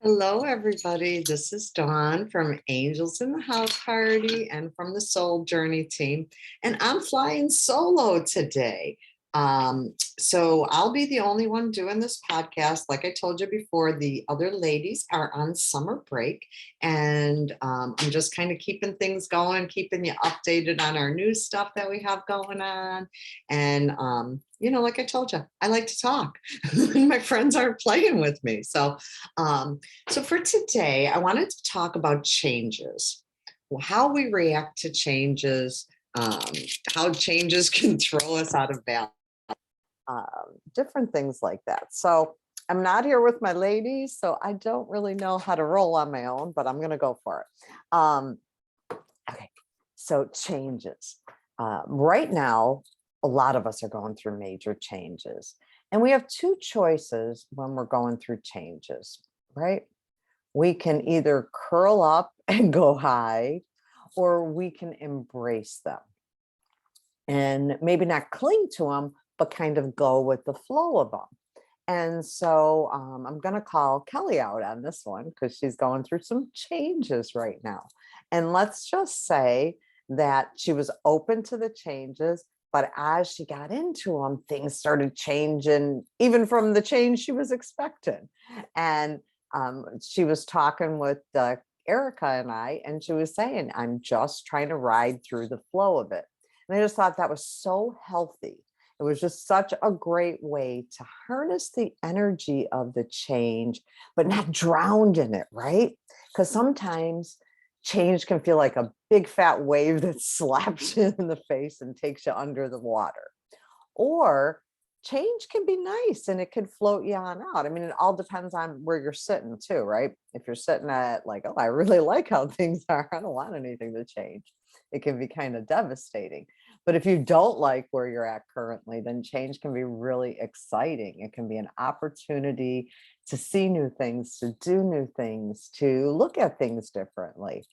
Hello, everybody. This is Dawn from Angels in the House Party and from the Soul Journey team. And I'm flying solo today. So I'll be the only one doing this podcast. Like I told you before, the other ladies are on summer break. And I'm just kind of keeping things going, keeping you updated on our new stuff that we have going on. And, like I told you, I like to talk. My friends aren't playing with me. So for today, I wanted to talk about changes, how we react to changes, how changes can throw us out of balance, different things like that. So I'm not here with my ladies, so I don't really know how to roll on my own, but I'm going to go for it. Okay, so changes. Right now, a lot of us are going through major changes. And we have two choices when we're going through changes, right? We can either curl up and go hide, or we can embrace them and maybe not cling to them, but kind of go with the flow of them. And so I'm going to call Kelly out on this one because she's going through some changes right now. And let's just say that she was open to the changes, but as she got into them, things started changing, even from the change she was expecting. And she was talking with Erica and I, and she was saying, I'm just trying to ride through the flow of it. And I just thought that was so healthy. It was just such a great way to harness the energy of the change, but not drowned in it, right? Because sometimes change can feel like a big fat wave that slaps you in the face and takes you under the water. Or change can be nice and it can float you on out. I mean, it all depends on where you're sitting too, right? If you're sitting at like, oh, I really like how things are, I don't want anything to change, it can be kind of devastating. But if you don't like where you're at currently, then change can be really exciting. It can be an opportunity to see new things, to do new things, to look at things differently.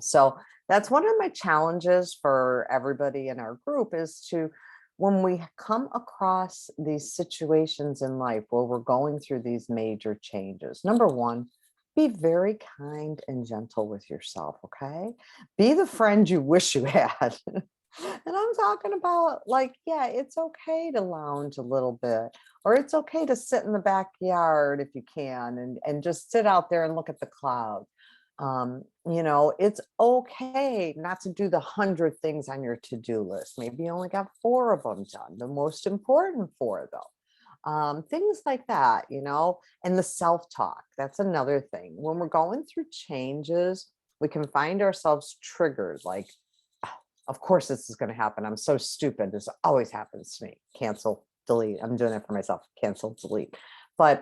So that's one of my challenges for everybody in our group is to, when we come across these situations in life where we're going through these major changes, number one, be very kind and gentle with yourself, okay? Be the friend you wish you had. And I'm talking about like, yeah, it's okay to lounge a little bit, or it's okay to sit in the backyard if you can and just sit out there and look at the clouds. It's okay not to do the 100 things on your to-do list. Maybe you only got 4 of them done, the most important 4 though. Things like that, and the self-talk. That's another thing. When we're going through changes, we can find ourselves triggered like, of course this is going to happen. I'm so stupid. This always happens to me. Cancel, delete. I'm doing it for myself. Cancel, delete. But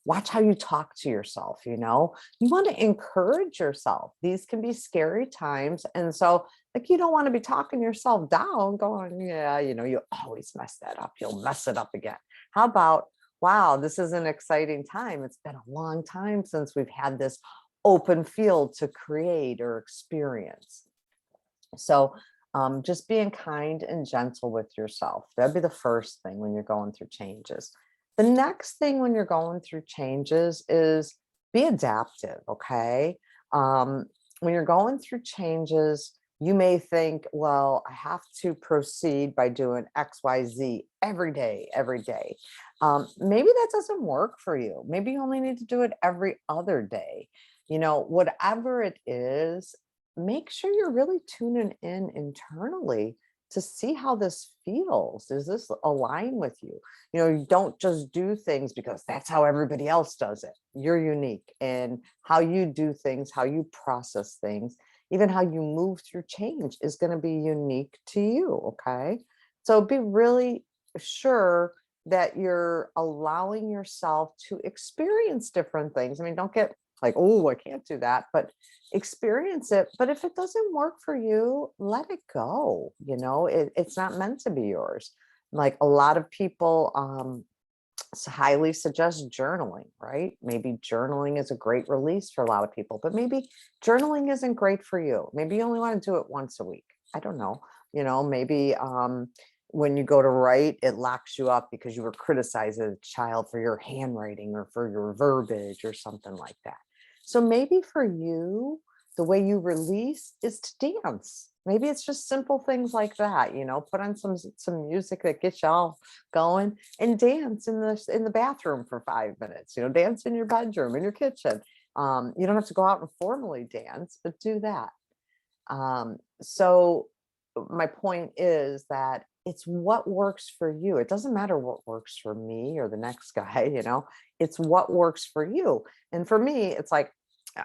watch how you talk to yourself. You want to encourage yourself. These can be scary times. And so like, you don't want to be talking yourself down going, yeah, you always mess that up. You'll mess it up again. How about, wow, this is an exciting time. It's been a long time since we've had this open field to create or experience. So just being kind and gentle with yourself. That'd be the first thing when you're going through changes. The next thing when you're going through changes is be adaptive, okay? When you're going through changes, you may think, well, I have to proceed by doing X, Y, Z every day, every day. Maybe that doesn't work for you. Maybe you only need to do it every other day. Whatever it is, make sure you're really tuning in internally to see how this feels. Does this align with you? You don't just do things because that's how everybody else does it. You're unique, and how you do things, how you process things, even how you move through change is going to be unique to you. Okay. So be really sure that you're allowing yourself to experience different things. I mean, don't get like, oh, I can't do that, but experience it. But if it doesn't work for you, let it go. It's not meant to be yours. Like a lot of people highly suggest journaling, right? Maybe journaling is a great release for a lot of people, but maybe journaling isn't great for you. Maybe you only want to do it once a week. I don't know. Maybe when you go to write, it locks you up because you were criticized as a child for your handwriting or for your verbiage or something like that. So maybe for you, the way you release is to dance. Maybe it's just simple things like that, put on some music that gets you all going and dance in the bathroom for 5 minutes, dance in your bedroom, in your kitchen. You don't have to go out and formally dance, but do that. So my point is that it's what works for you. It doesn't matter what works for me or the next guy, it's what works for you. And for me, it's like,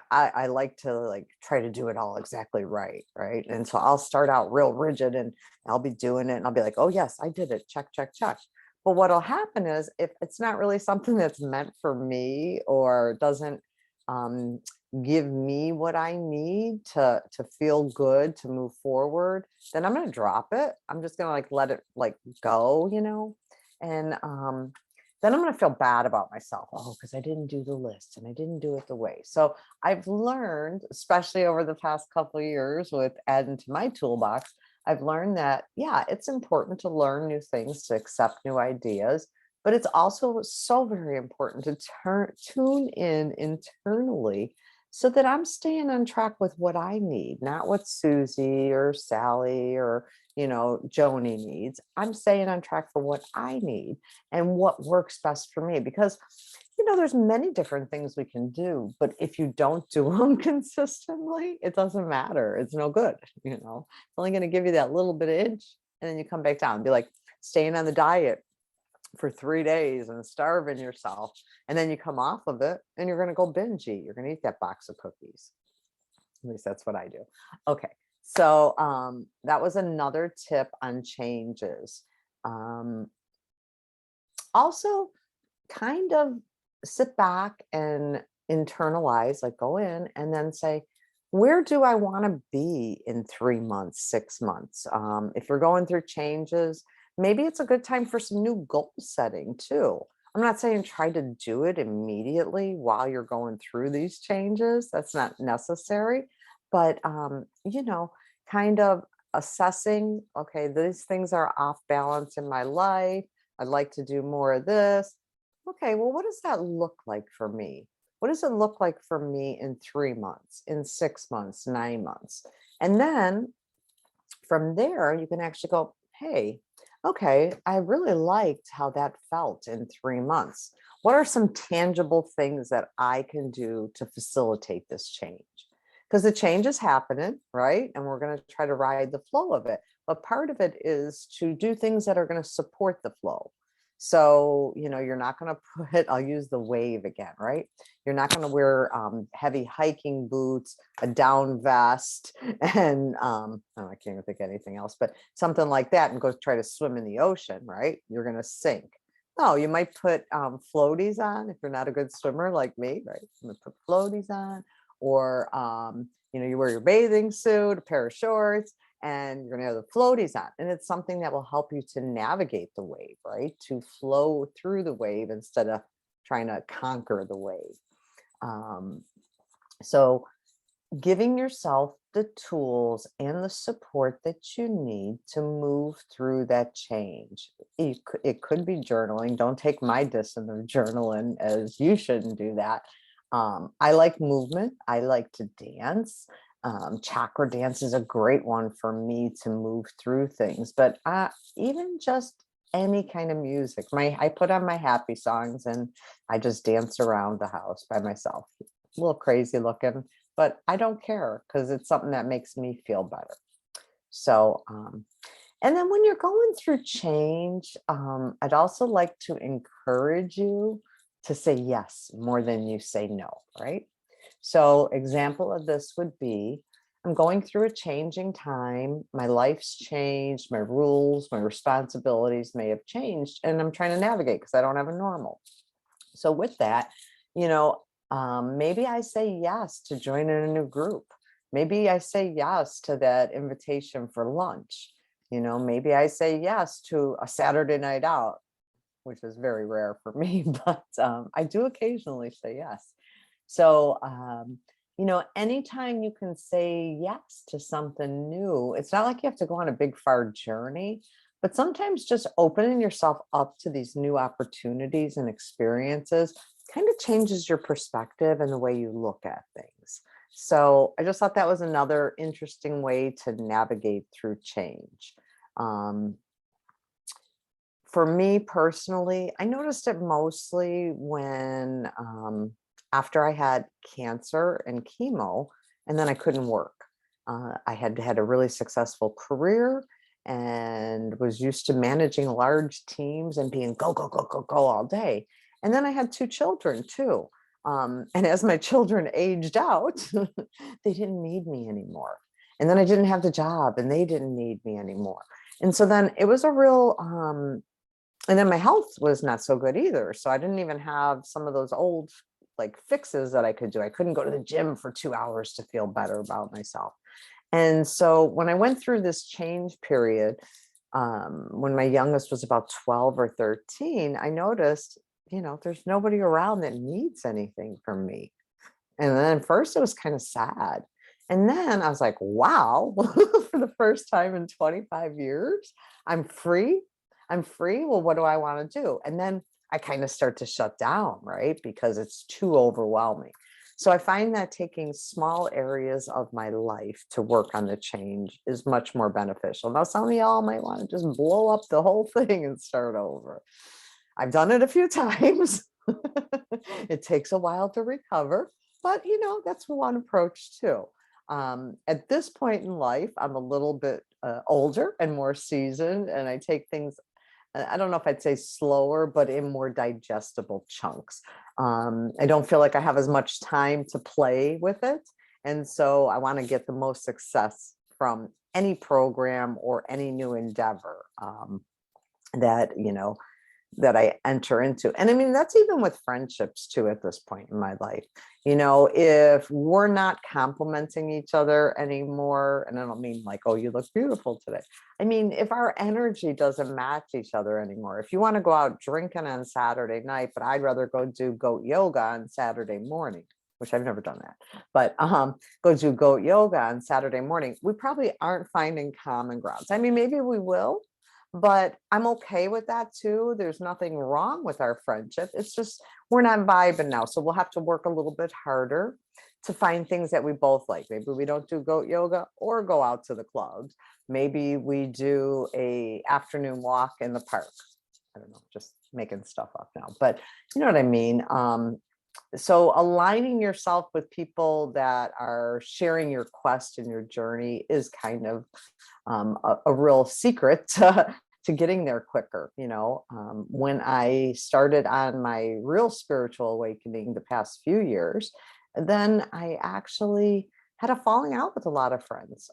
I like to try to do it all exactly right. Right. And so I'll start out real rigid and I'll be doing it and I'll be like, oh yes, I did it. Check, check, check. But what'll happen is if it's not really something that's meant for me or doesn't um, give me what I need to feel good, to move forward, then I'm going to drop it. I'm just going to let it go, and then I'm going to feel bad about myself. Oh, because I didn't do the list and I didn't do it the way. So I've learned, especially over the past couple of years with adding to my toolbox, I've learned that, yeah, it's important to learn new things, to accept new ideas, but it's also so very important to tune in internally so that I'm staying on track with what I need, not what Susie or Sally or, Joni needs. I'm staying on track for what I need and what works best for me because, there's many different things we can do, but if you don't do them consistently, it doesn't matter. It's no good. It's only going to give you that little bit of inch and then you come back down and be like staying on the diet for 3 days and starving yourself. And then you come off of it and you're going to go binge eat. You're going to eat that box of cookies. At least that's what I do. Okay. So that was another tip on changes. Also, kind of sit back and internalize, go in and then say, where do I want to be in 3 months, 6 months? If you're going through changes, maybe it's a good time for some new goal setting too. I'm not saying try to do it immediately while you're going through these changes. That's not necessary. But, kind of assessing, okay, these things are off balance in my life. I'd like to do more of this. Okay, well, what does that look like for me? What does it look like for me in 3 months, in 6 months, 9 months? And then from there, you can actually go, hey, okay, I really liked how that felt in 3 months. What are some tangible things that I can do to facilitate this change? Because the change is happening, right? And we're going to try to ride the flow of it. But part of it is to do things that are going to support the flow. So, you're not going to I'll use the wave again, right? You're not going to wear heavy hiking boots, a down vest, and I can't even think of anything else, but something like that and go try to swim in the ocean, right? You're going to sink. No, you might put floaties on if you're not a good swimmer like me, right? I'm going to put floaties on, or, you wear your bathing suit, a pair of shorts, and you're going to have the floaties on. And it's something that will help you to navigate the wave, right? To flow through the wave instead of trying to conquer the wave. So giving yourself the tools and the support that you need to move through that change. It could be journaling. Don't take my diss of journaling as you shouldn't do that. I like movement. I like to dance. Chakra dance is a great one for me to move through things, but even just any kind of music. I put on my happy songs and I just dance around the house by myself. A little crazy looking, but I don't care because it's something that makes me feel better. So, and then when you're going through change, I'd also like to encourage you to say yes more than you say no, right? So example of this would be, I'm going through a changing time. My life's changed. My rules, my responsibilities may have changed, and I'm trying to navigate because I don't have a normal. So with that, maybe I say yes to join in a new group. Maybe I say yes to that invitation for lunch. Maybe I say yes to a Saturday night out, which is very rare for me, but I do occasionally say yes. So, anytime you can say yes to something new, it's not like you have to go on a big far journey, But sometimes just opening yourself up to these new opportunities and experiences kind of changes your perspective and the way you look at things. So I just thought that was another interesting way to navigate through change. Um, for me personally, I noticed it mostly when after I had cancer and chemo, and then I couldn't work. I had had a really successful career and was used to managing large teams and being go, go, go, go, go all day. And then I had two children too. And as my children aged out, they didn't need me anymore. And then I didn't have the job and they didn't need me anymore. And so then it was a real and then my health was not so good either. So I didn't even have some of those old like fixes that I could do. I couldn't go to the gym for 2 hours to feel better about myself. And so when I went through this change period, when my youngest was about 12 or 13, I noticed, there's nobody around that needs anything from me. And then at first it was kind of sad. And then I was like, wow, for the first time in 25 years, I'm free. I'm free. Well, what do I want to do? And then I kind of start to shut down, right? Because it's too overwhelming. So I find that taking small areas of my life to work on the change is much more beneficial. Now, some of y'all might want to just blow up the whole thing and start over. I've done it a few times. It takes a while to recover, but that's one approach too. At this point in life, I'm a little bit older and more seasoned, and I take things, I don't know if I'd say slower, but in more digestible chunks. I don't feel like I have as much time to play with it. And so I want to get the most success from any program or any new endeavor that, that I enter into. And I mean, that's even with friendships too, at this point in my life. If we're not complimenting each other anymore, and I don't mean like, oh, you look beautiful today. I mean, if our energy doesn't match each other anymore, if you want to go out drinking on Saturday night, but I'd rather go do goat yoga on Saturday morning, which I've never done that, but go do goat yoga on Saturday morning, we probably aren't finding common grounds. I mean, maybe we will, but I'm okay with that too. There's nothing wrong with our friendship. It's just we're not vibing now. So we'll have to work a little bit harder to find things that we both like. Maybe we don't do goat yoga or go out to the clubs. Maybe we do a afternoon walk in the park. I don't know, just making stuff up now, but you know what I mean? So aligning yourself with people that are sharing your quest and your journey is kind of a real secret to getting there quicker. When I started on my real spiritual awakening the past few years, then I actually had a falling out with a lot of friends.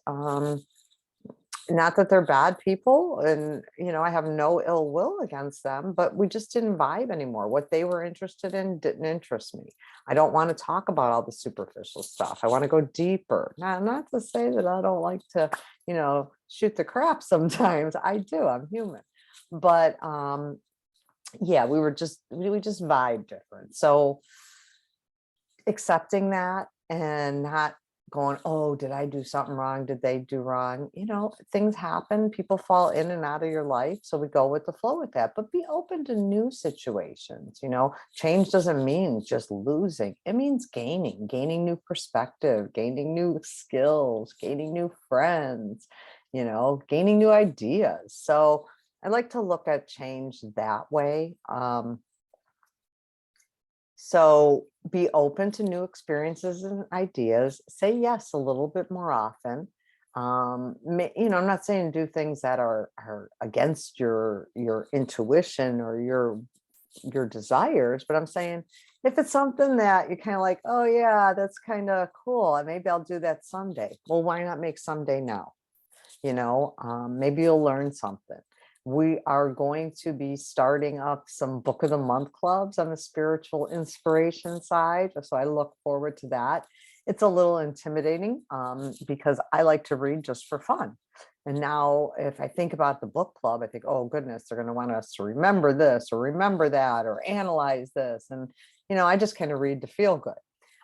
Not that they're bad people, and I have no ill will against them, but we just didn't vibe anymore. What they were interested in didn't interest me. I don't want to talk about all the superficial stuff. I want to go deeper. Now, not to say that I don't like to, shoot the crap sometimes. I do. I'm human. But yeah, we just vibe different. So accepting that and not going, oh, did I do something wrong? Did they do wrong? Things happen. People fall in and out of your life. So we go with the flow with that, but be open to new situations. Change doesn't mean just losing. It means gaining new perspective, gaining new skills, gaining new friends, gaining new ideas. So I like to look at change that way. So be open to new experiences and ideas. Say yes a little bit more often. I'm not saying do things that are against your intuition or your desires, but I'm saying if it's something that you're kind of like, oh yeah, that's kind of cool, and maybe I'll do that someday. Well, why not make someday now? Maybe you'll learn something. We are going to be starting up some book of the month clubs on the spiritual inspiration side. So I look forward to that. It's a little intimidating because I like to read just for fun. And now if I think about the book club, I think, oh goodness, they're going to want us to remember this or remember that or analyze this. And, I just kind of read to feel good.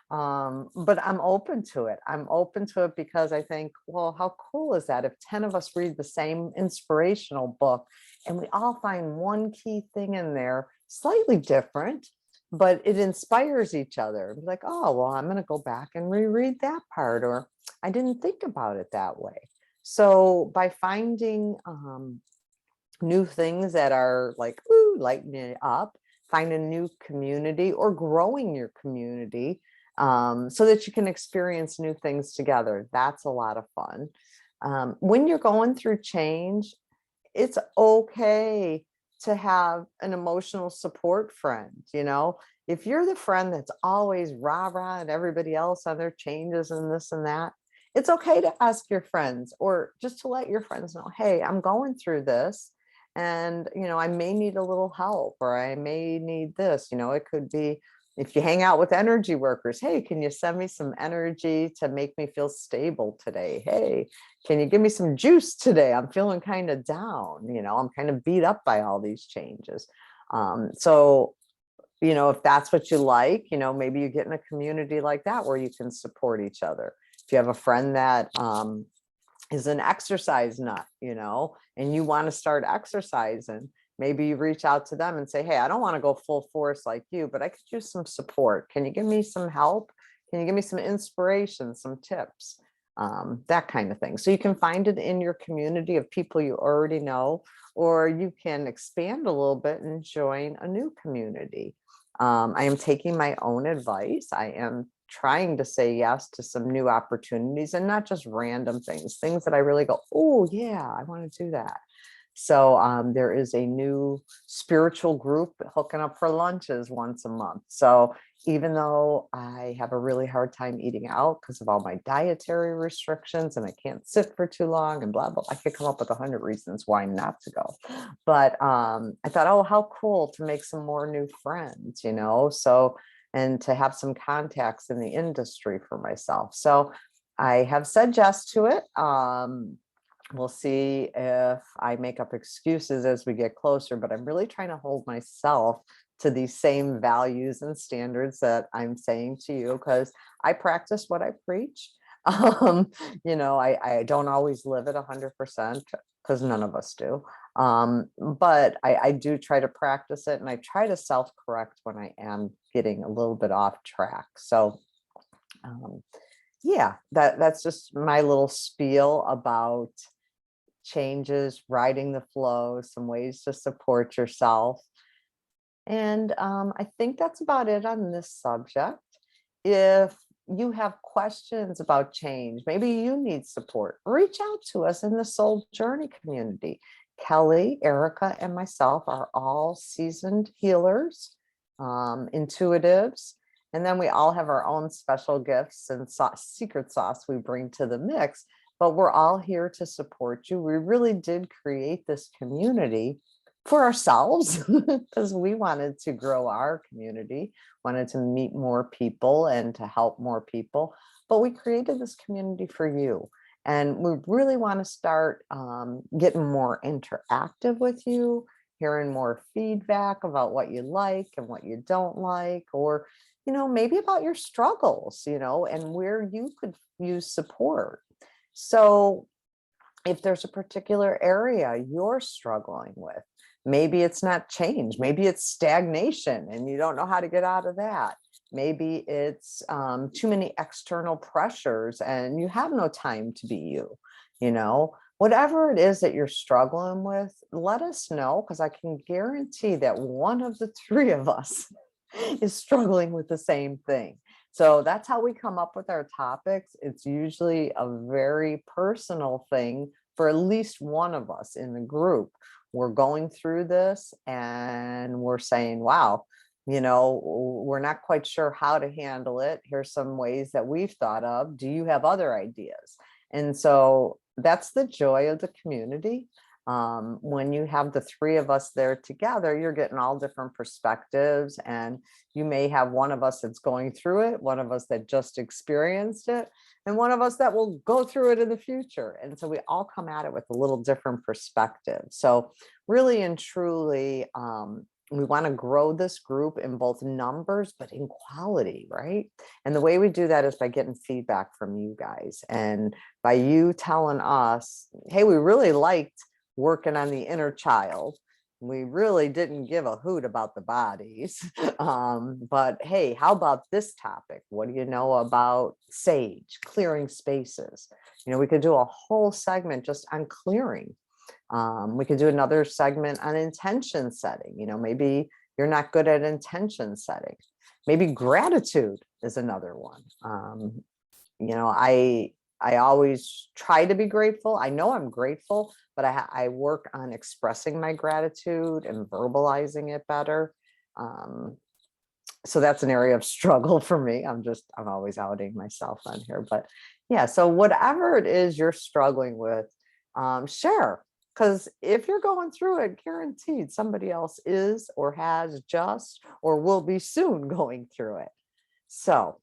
But I'm open to it. I'm open to it because I think, well, how cool is that if 10 of us read the same inspirational book and we all find one key thing in there, slightly different, but it inspires each other. Like, oh, well, I'm going to go back and reread that part, or I didn't think about it that way. So by finding new things that are like, ooh, lighten it up, find a new community or growing your community, so that you can experience new things together. That's a lot of fun. When you're going through change, it's okay to have an emotional support friend. If you're the friend that's always rah rah and everybody else on their changes and this and that, it's okay to ask your friends, or just to let your friends know, hey, I'm going through this, and I may need a little help, or I may need this. It could be, if you hang out with energy workers, hey, can you send me some energy to make me feel stable today? Hey, can you give me some juice today? I'm feeling kind of down. I'm kind of beat up by all these changes. So if that's what you like, maybe you get in a community like that where you can support each other. If you have a friend that is an exercise nut, and you want to start exercising, maybe you reach out to them and say, hey, I don't want to go full force like you, but I could use some support. Can you give me some help? Can you give me some inspiration, some tips? That kind of thing. So you can find it in your community of people you already know, or you can expand a little bit and join a new community. I am taking my own advice. I am trying to say yes to some new opportunities, and not just random things that I really go, oh yeah, I want to do that. So there is a new spiritual group hooking up for lunches once a month. So even though I have a really hard time eating out because of all my dietary restrictions and I can't sit for too long and blah, blah, I could come up with 100 reasons why not to go. But I thought, oh, how cool to make some more new friends, so, and to have some contacts in the industry for myself. So I have said yes to it. We'll see if I make up excuses as we get closer, but I'm really trying to hold myself to these same values and standards that I'm saying to you, because I practice what I preach. I don't always live it 100%, because none of us do. But I do try to practice it, and I try to self-correct when I am getting a little bit off track. So yeah, that's just my little spiel about changes, riding the flow, some ways to support yourself. And I think that's about it on this subject. If you have questions about change, maybe you need support, reach out to us in the Soul Journey community. Kelly, Erica, and myself are all seasoned healers, intuitives, and then we all have our own special gifts and secret sauce we bring to the mix, but we're all here to support you. We really did create this community for ourselves because we wanted to grow our community, wanted to meet more people and to help more people. But we created this community for you. And we really want to start getting more interactive with you, hearing more feedback about what you like and what you don't like, or, maybe about your struggles, and where you could use support. So if there's a particular area you're struggling with, maybe it's not change, maybe it's stagnation and you don't know how to get out of that. Maybe it's too many external pressures and you have no time to be you, whatever it is that you're struggling with, let us know, because I can guarantee that one of the three of us is struggling with the same thing. So that's how we come up with our topics. It's usually a very personal thing for at least one of us in the group. We're going through this and we're saying, wow, we're not quite sure how to handle it. Here's some ways that we've thought of. Do you have other ideas? And so that's the joy of the community. When you have the three of us there together, you're getting all different perspectives, and you may have one of us that's going through it, one of us that just experienced it, and one of us that will go through it in the future. And so we all come at it with a little different perspective. So really and truly, we want to grow this group in both numbers, but in quality, right? And the way we do that is by getting feedback from you guys. And by you telling us, hey, we really liked working on the inner child. We really didn't give a hoot about the bodies. But hey, how about this topic? What do you know about sage, clearing spaces? We could do a whole segment just on clearing. We could do another segment on intention setting. Maybe you're not good at intention setting. Maybe gratitude is another one. I always try to be grateful. I know I'm grateful, but I work on expressing my gratitude and verbalizing it better. So that's an area of struggle for me. I'm always outing myself on here, but yeah. So whatever it is you're struggling with, share. Because if you're going through it, guaranteed somebody else is or has just or will be soon going through it. So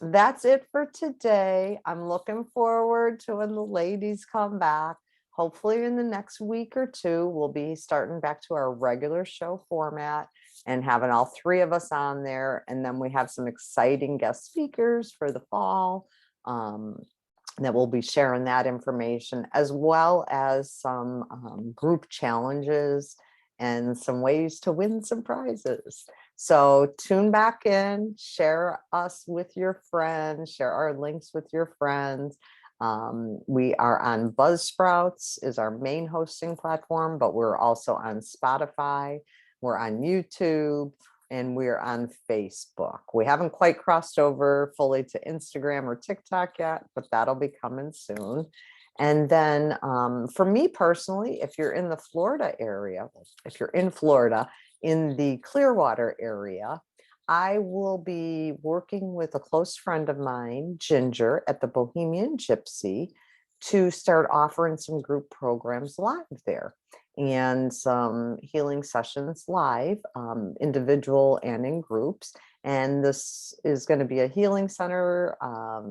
that's it for today. I'm looking forward to when the ladies come back. Hopefully in the next week or two, we'll be starting back to our regular show format and having all three of us on there. And then we have some exciting guest speakers for the fall. That we'll be sharing that information, as well as some group challenges and some ways to win some prizes. So tune back in, share us with your friends, share our links with your friends. We are on Buzzsprouts is our main hosting platform, but we're also on Spotify. We're on YouTube. And we're on Facebook. We haven't quite crossed over fully to Instagram or TikTok yet, but that'll be coming soon. And then for me personally, if you're in the Florida area, if you're in Florida, in the Clearwater area, I will be working with a close friend of mine, Ginger, at the Bohemian Gypsy to start offering some group programs live there and some healing sessions live, individual and in groups. And this is going to be a healing center.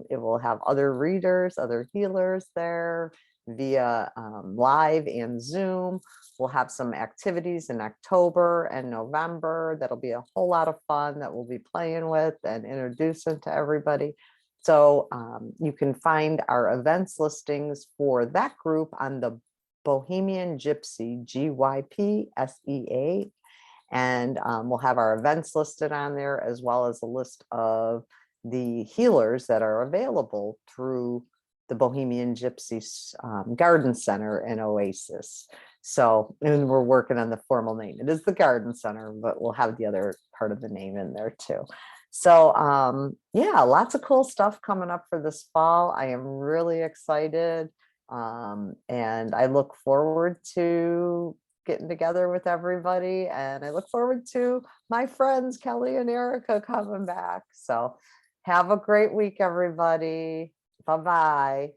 It will have other readers, other healers there via live and Zoom. We'll have some activities in October and November. That'll be a whole lot of fun that we'll be playing with and introducing to everybody. So you can find our events listings for that group on the Bohemian Gypsy, GYPSEA. And we'll have our events listed on there, as well as a list of the healers that are available through the Bohemian Gypsy Garden Center and Oasis. So, and we're working on the formal name. It is the Garden Center, but we'll have the other part of the name in there too. So yeah, lots of cool stuff coming up for this fall. I am really excited. And I look forward to getting together with everybody. And I look forward to my friends, Kelly and Erica, coming back. So have a great week, everybody. Bye-bye.